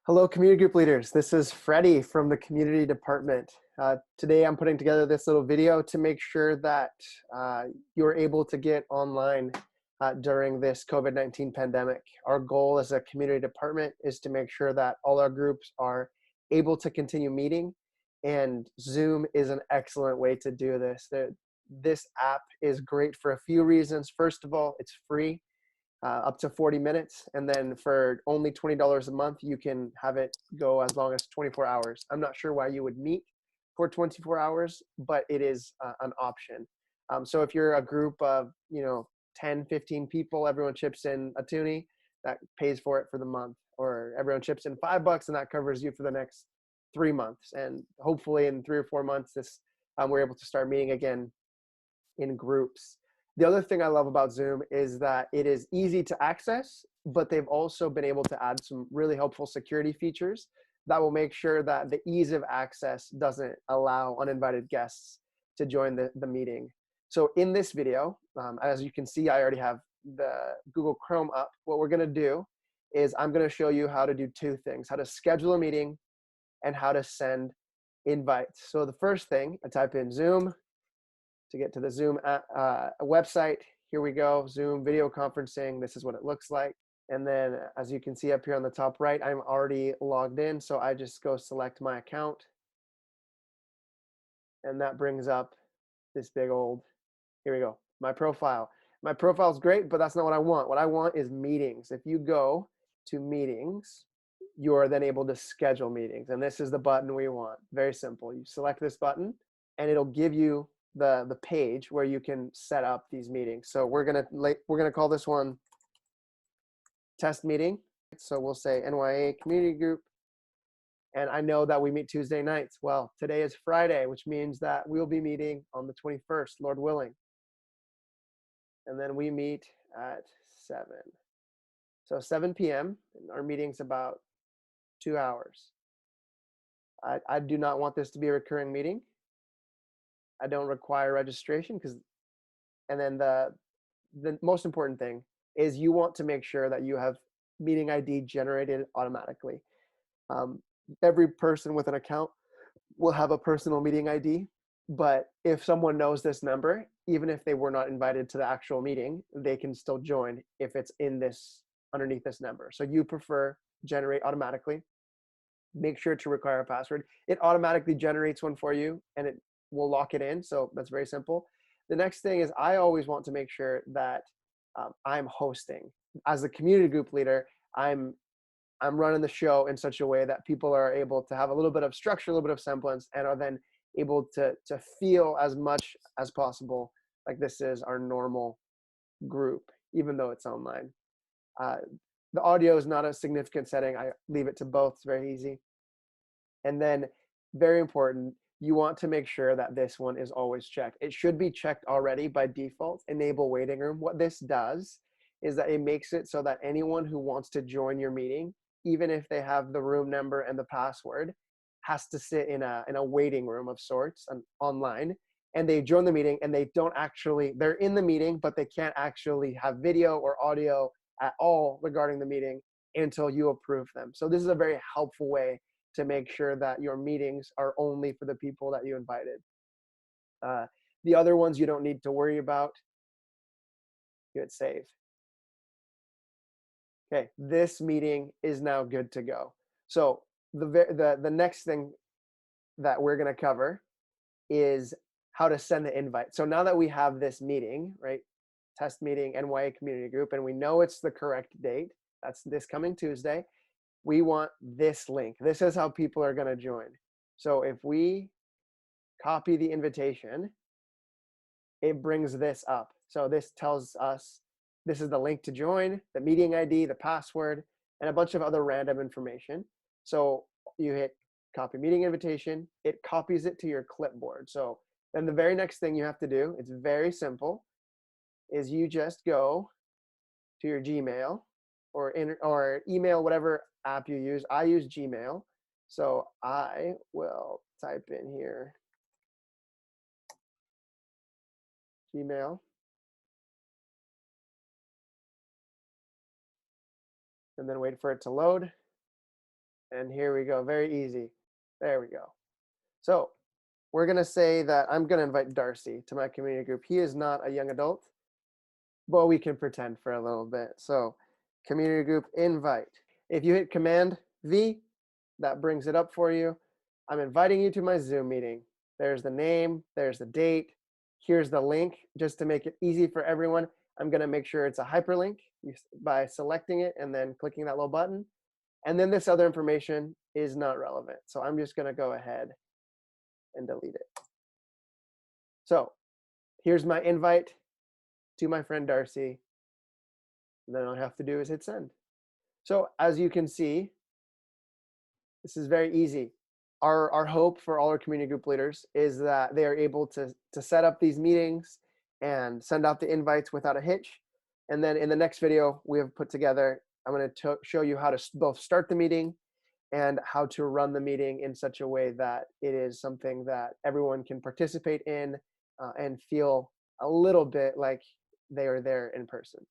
Hello, community group leaders. This is Freddie from the community department. Today I'm putting together this little video to make sure that you're able to get online during this COVID-19 pandemic. Our goal as a community department is to make sure that all our groups are able to continue meeting, and Zoom is an excellent way to do this. This app is great for a few reasons. First of all, it's free. Up to 40 minutes. And then for only $20 a month, you can have it go as long as 24 hours. I'm not sure why you would meet for 24 hours, but it is an option. So if you're a group of, 10, 15 people, everyone chips in a toonie, that pays for it for the month. Or everyone chips in $5 and that covers you for the next 3 months. And hopefully in 3 or 4 months, we're able to start meeting again in groups. The other thing I love about Zoom is that it is easy to access, but they've also been able to add some really helpful security features that will make sure that the ease of access doesn't allow uninvited guests to join the meeting. So in this video, as you can see, I already have the Google Chrome up. What we're gonna do is I'm gonna show you how to do two things: how to schedule a meeting and how to send invites. So the first thing, I type in Zoom to get to the Zoom website. Here we go, Zoom video conferencing. This is what it looks like. And then as you can see up here on the top right, I'm already logged in. So I just go select my account. And that brings up this big old, here we go, my profile. My profile is great, but that's not what I want. What I want is meetings. If you go to meetings, you are then able to schedule meetings. And this is the button we want. Very simple. You select this button and it'll give you the page where you can set up these meetings. So we're gonna call this one test meeting. So we'll say NYA community group. And I know that we meet Tuesday nights. Well, today is Friday, which means that we'll be meeting on the 21st, Lord willing. And then we meet at 7. So 7 p.m. Our meeting's about 2 hours. I do not want this to be a recurring meeting. I don't require registration and then the most important thing is you want to make sure that you have meeting ID generated automatically. Every person with an account will have a personal meeting ID, but if someone knows this number, even if they were not invited to the actual meeting, they can still join if it's underneath this number. So you prefer generate automatically. Make sure to require a password. It automatically generates one for you and it will lock it in. So that's very simple. The next thing is I always want to make sure that I'm hosting. As a community group leader, I'm running the show in such a way that people are able to have a little bit of structure, a little bit of semblance, and are then able to feel as much as possible like this is our normal group, even though it's online. The audio is not a significant setting. I leave it to both. It's very easy. And then very important, you want to make sure that this one is always checked. It should be checked already by default, enable waiting room. What this does is that it makes it so that anyone who wants to join your meeting, even if they have the room number and the password, has to sit in a waiting room of sorts online, and they join the meeting and they're in the meeting, but they can't actually have video or audio at all regarding the meeting until you approve them. So this is a very helpful way to make sure that your meetings are only for the people that you invited. The other ones you don't need to worry about. You hit save. Okay, this meeting is now good to go. So the next thing that we're going to cover is how to send the invite. So now that we have this meeting, right, test meeting, NYA community group, and we know it's the correct date, that's this coming Tuesday, we want this link. This is how people are going to join. So if we copy the invitation, it brings this up. So this tells us this is the link to join, the meeting ID, the password, and a bunch of other random information. So you hit copy meeting invitation, it copies it to your clipboard. So then the very next thing you have to do, it's very simple, is you just go to your Gmail or email, whatever app you use. I use Gmail. So I will type in here, Gmail. And then wait for it to load. And here we go. Very easy. There we go. So we're going to say that I'm going to invite Darcy to my community group. He is not a young adult, but we can pretend for a little bit. So community group invite. If you hit Command V, that brings it up for you. I'm inviting you to my Zoom meeting. There's the name, there's the date. Here's the link. Just to make it easy for everyone, I'm going to make sure it's a hyperlink by selecting it and then clicking that little button. And then this other information is not relevant. So I'm just going to go ahead and delete it. So here's my invite to my friend Darcy. And then all I have to do is hit send. So as you can see, this is very easy. Our hope for all our community group leaders is that they are able to set up these meetings and send out the invites without a hitch. And then in the next video we have put together, I'm going to show you how to both start the meeting and how to run the meeting in such a way that it is something that everyone can participate in and feel a little bit like they are there in person.